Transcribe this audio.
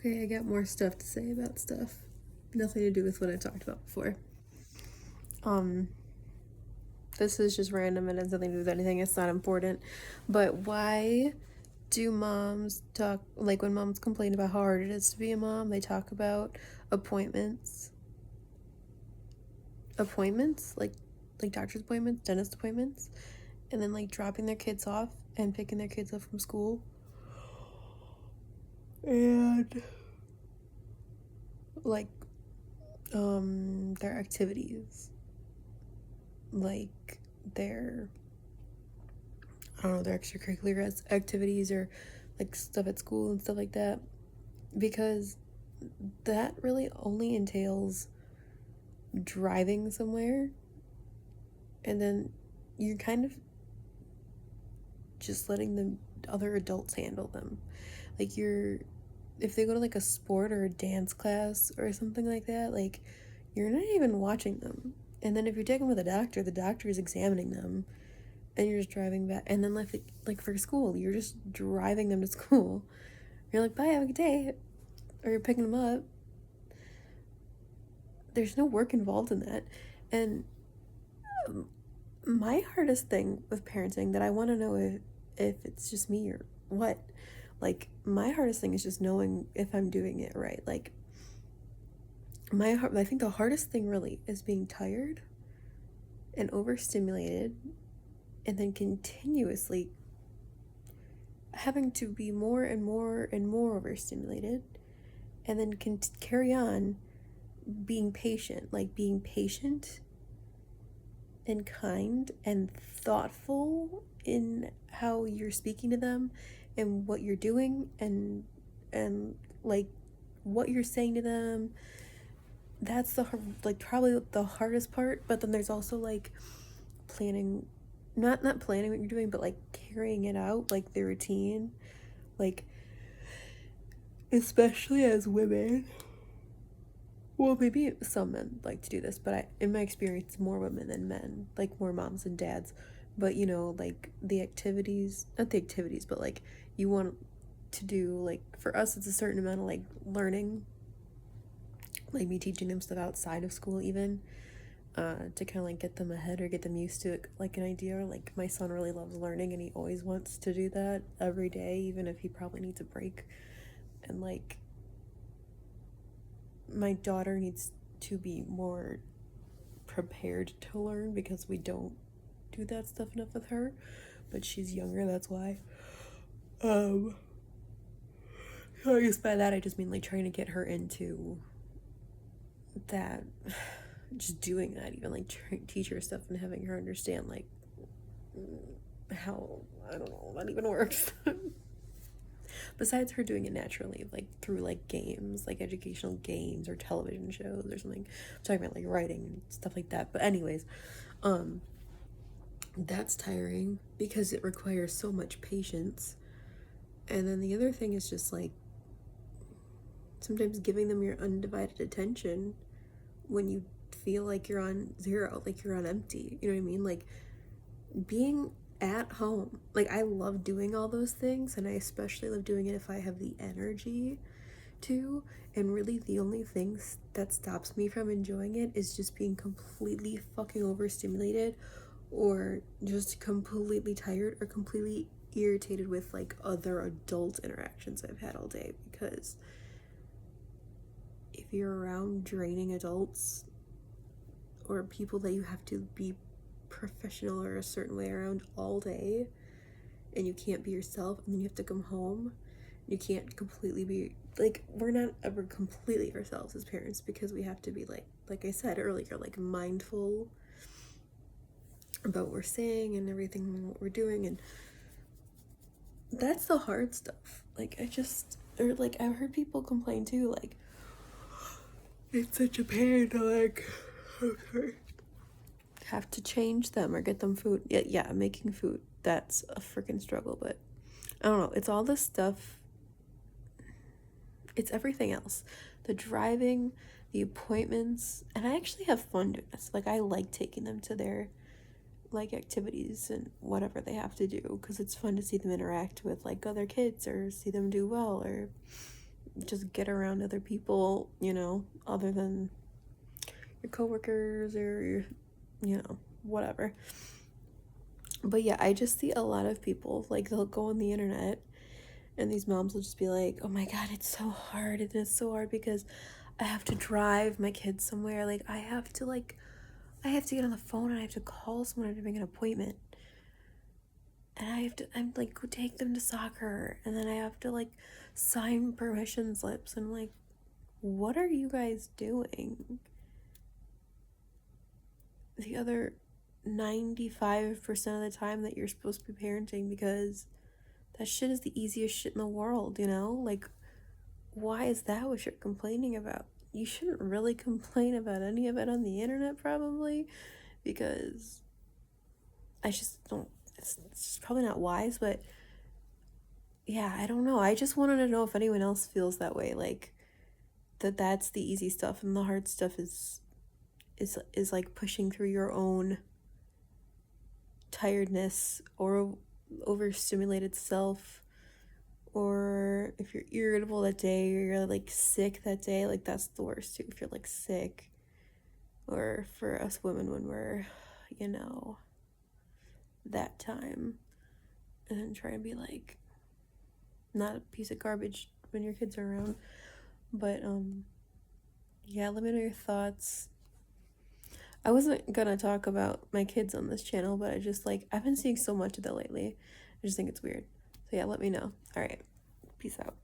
Okay, I got more stuff to say about stuff. Nothing to do with what I talked about before. This is just random and has nothing to do with anything. It's not important. But why do moms talk, like when moms complain about how hard it is to be a mom, they talk about appointments? Appointments? Like doctor's appointments, dentist appointments, and then like dropping their kids off and picking their kids up from school. And like their activities, like their, I don't know, their extracurricular activities or like stuff at school and stuff like that, because that really only entails driving somewhere, and then you're kind of just letting the other adults handle them. Like if they go to like a sport or a dance class or something like that, like you're not even watching them. And then if you're taking them with the doctor is examining them, and you're just driving back. And then like for school, you're just driving them to school. You're like, bye, have a good day, or you're picking them up. There's no work involved in that. And my hardest thing with parenting, that I want to know if it's just me or what, like my hardest thing is just knowing if I'm doing it right. Like I think the hardest thing really is being tired and overstimulated, and then continuously having to be more and more and more overstimulated, and then carry on being patient and kind and thoughtful in how you're speaking to them and what you're doing, and like what you're saying to them. That's probably the hardest part. But then there's also like planning, not planning what you're doing, but like carrying it out, like the routine, like especially as women. Well, maybe some men like to do this, but in my experience, more women than men, like more moms and dads. But like the activities, not the activities, but like you want to do, like for us, it's a certain amount of like learning, like me teaching them stuff outside of school, even to kind of like get them ahead or get them used to it, like an idea. Like my son really loves learning, and he always wants to do that every day, even if he probably needs a break. And like my daughter needs to be more prepared to learn, because we don't do that stuff enough with her, but she's younger, that's why. So I guess by that I just mean like trying to get her into that, just doing that, even like teach her stuff and having her understand like how, I don't know, that even works. Besides her doing it naturally, like through like games, like educational games or television shows or something. I'm talking about like writing and stuff like that. But anyways, that's tiring because it requires so much patience. And then the other thing is just like sometimes giving them your undivided attention when you feel like you're on zero, like you're on empty. You know what I mean? Like being at home. Like I love doing all those things, and I especially love doing it if I have the energy to. And really the only thing that stops me from enjoying it is just being completely fucking overstimulated, or just completely tired, or completely irritated with like other adult interactions I've had all day. Because if you're around draining adults or people that you have to be professional or a certain way around all day, and you can't be yourself, and then you have to come home, you can't completely be like, we're not ever completely ourselves as parents, because we have to be like I said earlier, like mindful about what we're saying and everything and what we're doing. And that's the hard stuff. Like I've heard people complain too, like it's such a pain to like, okay, have to change them or get them food. Yeah, making food, that's a freaking struggle. But I don't know, it's all this stuff, it's everything else, the driving, the appointments. And I actually have fun doing this. Like I like taking them to their like activities and whatever they have to do, because it's fun to see them interact with like other kids, or see them do well, or just get around other people, you know, other than your coworkers or your, you know, whatever. But yeah, I just see a lot of people, like, they'll go on the internet and these moms will just be like, oh my God, it's so hard. And it's so hard because I have to drive my kids somewhere. Like, I have to get on the phone and I have to call someone to make an appointment. And I'm like, go take them to soccer. And then I have to, like, sign permission slips. And I'm like, what are you guys doing? The other 95% of the time that you're supposed to be parenting, because that shit is the easiest shit in the world, you know? Like, why is that what you're complaining about? You shouldn't really complain about any of it on the internet, probably, because I just don't, it's just probably not wise, but yeah, I don't know. I just wanted to know if anyone else feels that way, like, that's the easy stuff and the hard stuff is like pushing through your own tiredness or overstimulated self, or if you're irritable that day or you're like sick that day, like that's the worst too, if you're like sick, or for us women when we're, you know, that time, and then try and be like not a piece of garbage when your kids are around. But yeah, let me know your thoughts. I wasn't gonna talk about my kids on this channel, but I just, like, I've been seeing so much of that lately. I just think it's weird. So yeah, let me know. All right, peace out.